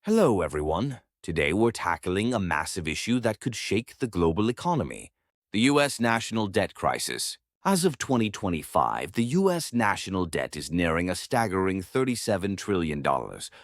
Hello, everyone. Today we're tackling a massive issue that could shake the global economy, the U.S. national debt crisis. As of 2025, the U.S. national debt is nearing a staggering $37 trillion,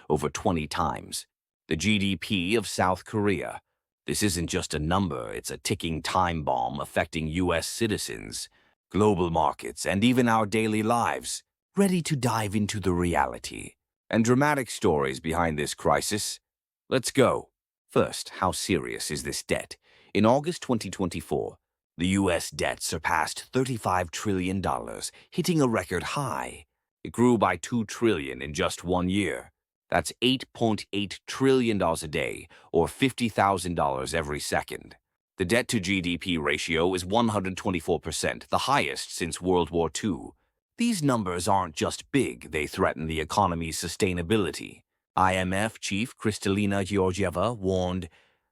over 20 times the GDP of South Korea. This isn't just a number, it's a ticking time bomb affecting U.S. citizens, global markets, and even our daily lives. Ready to dive into the reality and dramatic stories behind this crisis? Let's go. First, how serious is this debt? In August 2024, the U.S. debt surpassed $35 trillion, hitting a record high. It grew by $2 trillion in just 1 year. That's $8.8 trillion a day, or $50,000 every second. The debt-to-GDP ratio is 124%, the highest since World War II. These numbers aren't just big, they threaten the economy's sustainability. IMF chief Kristalina Georgieva warned,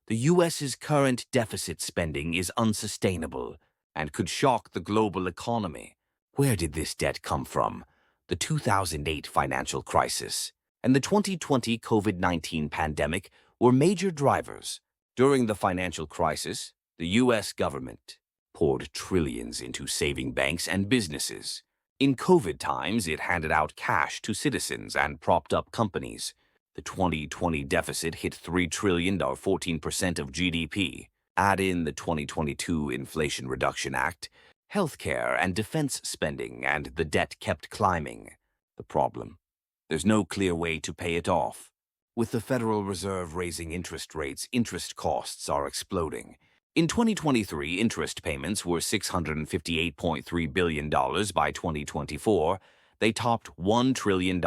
the U.S.'s current deficit spending is unsustainable and could shock the global economy. Where did this debt come from? The 2008 financial crisis and the 2020 COVID-19 pandemic were major drivers. During the financial crisis, the U.S. government poured trillions into saving banks and businesses. In COVID times, it handed out cash to citizens and propped up companies. The 2020 deficit hit $3 trillion, or 14% of GDP. Add in the 2022 Inflation Reduction Act, healthcare and defense spending, and the debt kept climbing. The problem? There's no clear way to pay it off. With the Federal Reserve raising interest rates, interest costs are exploding. In 2023, interest payments were $658.3 billion. By 2024, they topped $1 trillion,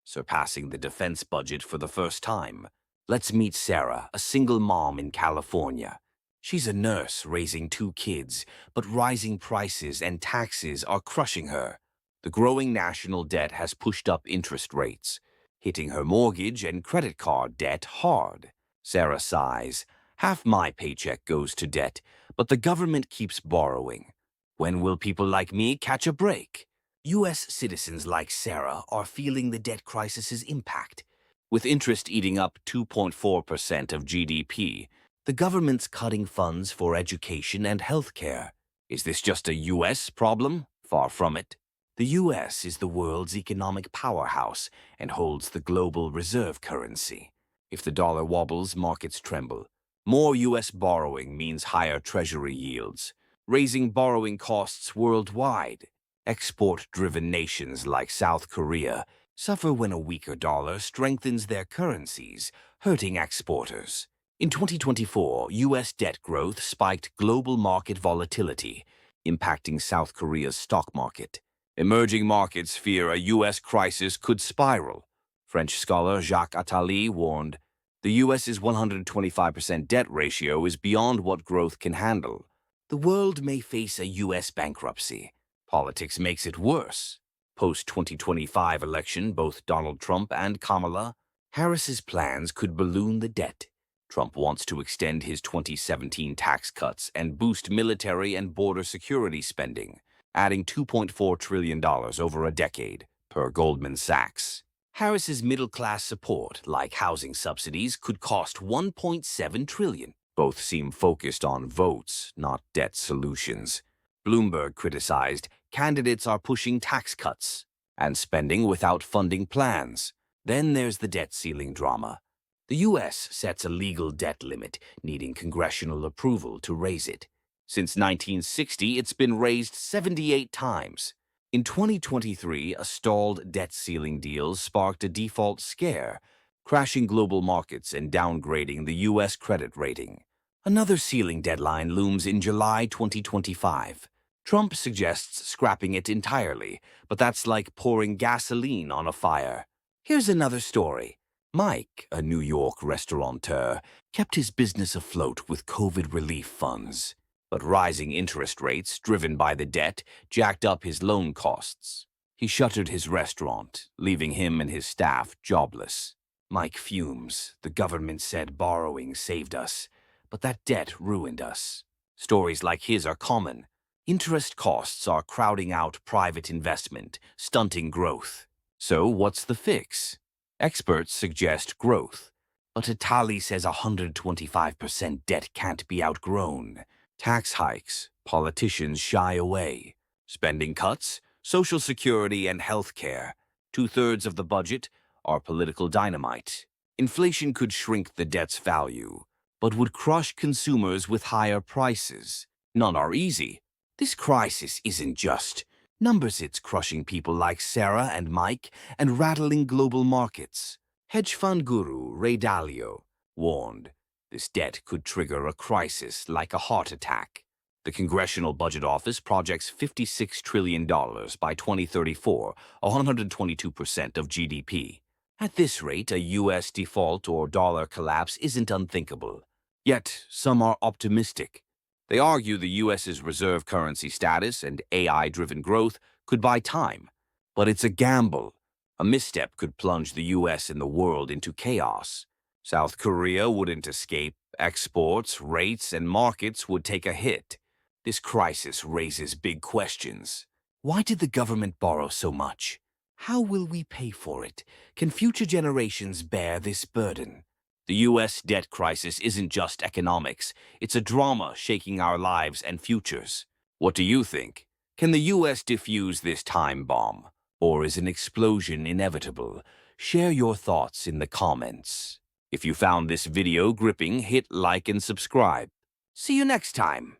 surpassing the defense budget for the first time. Let's meet Sarah, a single mom in California. She's a nurse raising 2 kids, but rising prices and taxes are crushing her. The growing national debt has pushed up interest rates, hitting her mortgage and credit card debt hard. Sarah sighs. Half my paycheck goes to debt, but the government keeps borrowing. When will people like me catch a break? U.S. citizens like Sarah are feeling the debt crisis's impact. With interest eating up 2.4% of GDP, the government's cutting funds for education and healthcare. Is this just a U.S. problem? Far from it. The U.S. is the world's economic powerhouse and holds the global reserve currency. If the dollar wobbles, markets tremble. More U.S. borrowing means higher Treasury yields, raising borrowing costs worldwide. Export-driven nations like South Korea suffer when a weaker dollar strengthens their currencies, hurting exporters. In 2024, U.S. debt growth spiked global market volatility, impacting South Korea's stock market. Emerging markets fear a U.S. crisis could spiral. French scholar Jacques Attali warned, the U.S.'s 125% debt ratio is beyond what growth can handle. The world may face a U.S. bankruptcy. Politics makes it worse. Post-2025 election, both Donald Trump and Kamala Harris's plans could balloon the debt. Trump wants to extend his 2017 tax cuts and boost military and border security spending, adding $2.4 trillion over a decade, per Goldman Sachs. Harris's middle-class support, like housing subsidies, could cost $1.7 trillion. Both seem focused on votes, not debt solutions. Bloomberg criticized, candidates are pushing tax cuts and spending without funding plans. Then there's the debt ceiling drama. The U.S. sets a legal debt limit, needing congressional approval to raise it. Since 1960, it's been raised 78 times. In 2023, a stalled debt ceiling deal sparked a default scare, crashing global markets and downgrading the U.S. credit rating. Another ceiling deadline looms in July 2025. Trump suggests scrapping it entirely, but that's like pouring gasoline on a fire. Here's another story. Mike, a New York restaurateur, kept his business afloat with COVID relief funds. But rising interest rates, driven by the debt, jacked up his loan costs. He shuttered his restaurant, leaving him and his staff jobless. Mike fumes. The government said borrowing saved us, but that debt ruined us. Stories like his are common. Interest costs are crowding out private investment, stunting growth. So what's the fix? Experts suggest growth. But Italy says 125% debt can't be outgrown. Tax hikes, politicians shy away. Spending cuts, social security and health care. 2/3 of the budget are political dynamite. Inflation could shrink the debt's value, but would crush consumers with higher prices. None are easy. This crisis isn't just numbers, it's crushing people like Sarah and Mike and rattling global markets. Hedge fund guru Ray Dalio warned this debt could trigger a crisis like a heart attack. The Congressional Budget Office projects $56 trillion by 2034, 122% of GDP. At this rate, a U.S. default or dollar collapse isn't unthinkable. Yet, some are optimistic. They argue the U.S.'s reserve currency status and AI-driven growth could buy time. But it's a gamble. A misstep could plunge the U.S. and the world into chaos. South Korea wouldn't escape. Exports, rates, and markets would take a hit. This crisis raises big questions. Why did the government borrow so much? How will we pay for it? Can future generations bear this burden? The U.S. debt crisis isn't just economics. It's a drama shaking our lives and futures. What do you think? Can the U.S. defuse this time bomb? Or is an explosion inevitable? Share your thoughts in the comments. If you found this video gripping, hit like and subscribe. See you next time.